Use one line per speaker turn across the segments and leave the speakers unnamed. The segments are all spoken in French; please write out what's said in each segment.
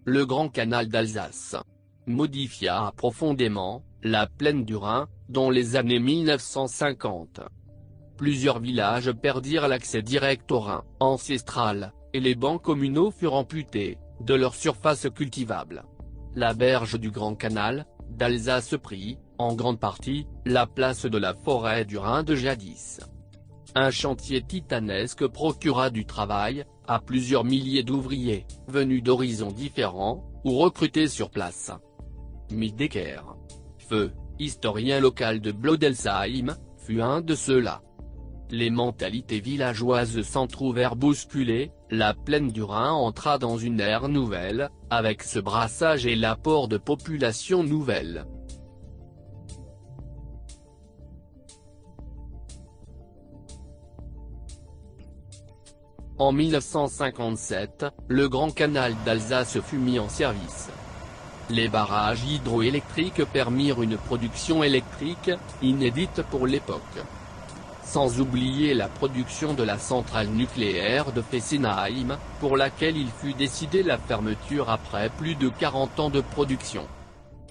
le Grand Canal d'Alsace modifia profondément la plaine du Rhin, dans les années 1950. Plusieurs villages perdirent l'accès direct au Rhin ancestral, et les bancs communaux furent amputés de leur surface cultivable. La berge du Grand Canal d'Alsace prit, en grande partie, la place de la forêt du Rhin de jadis. Un chantier titanesque procura du travail à plusieurs milliers d'ouvriers, venus d'horizons différents, ou recrutés sur place. Midecker, historien local de Blodelsheim, fut un de ceux-là. Les mentalités villageoises s'en trouvèrent bousculées, la plaine du Rhin entra dans une ère nouvelle, avec ce brassage et l'apport de populations nouvelles. En 1957, le Grand Canal d'Alsace fut mis en service. Les barrages hydroélectriques permirent une production électrique, inédite pour l'époque. Sans oublier la production de la centrale nucléaire de Fessenheim, pour laquelle il fut décidé la fermeture après plus de 40 ans de production.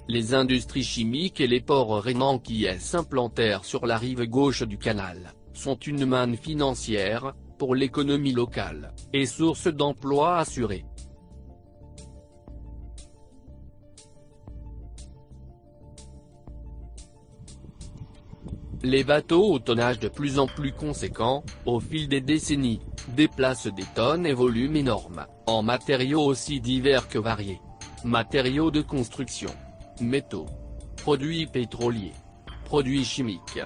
Les industries chimiques et les ports rhénans qui s'implantèrent sur la rive gauche du canal, sont une manne financière pour l'économie locale, et source d'emplois assurés. Les bateaux au tonnage de plus en plus conséquent, au fil des décennies, déplacent des tonnes et volumes énormes, en matériaux aussi divers que variés. Matériaux de construction, métaux, produits pétroliers, produits chimiques,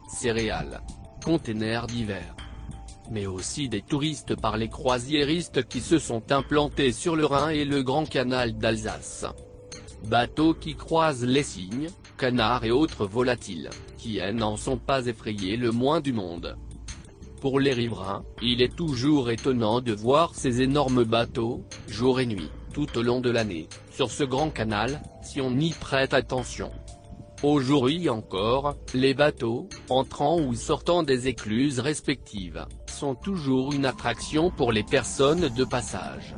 céréales, containers divers. Mais aussi des touristes par les croisiéristes qui se sont implantés sur le Rhin et le Grand Canal d'Alsace. Bateaux qui croisent les cygnes, canards et autres volatiles, qui n'en sont pas effrayés le moins du monde. Pour les riverains, il est toujours étonnant de voir ces énormes bateaux, jour et nuit, tout au long de l'année, sur ce grand canal, si on y prête attention. Aujourd'hui encore, les bateaux, entrant ou sortant des écluses respectives, sont toujours une attraction pour les personnes de passage.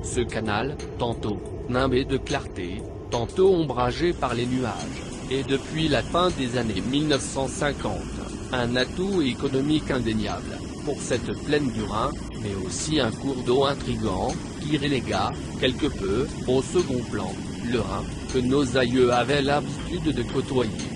Ce canal, tantôt nimbé de clarté, tantôt ombragé par les nuages, est depuis la fin des années 1950, un atout économique indéniable. pour cette plaine du Rhin, mais aussi un cours d'eau intrigant, qui relégua, quelque peu, au second plan, le Rhin, que nos aïeux avaient l'habitude de côtoyer.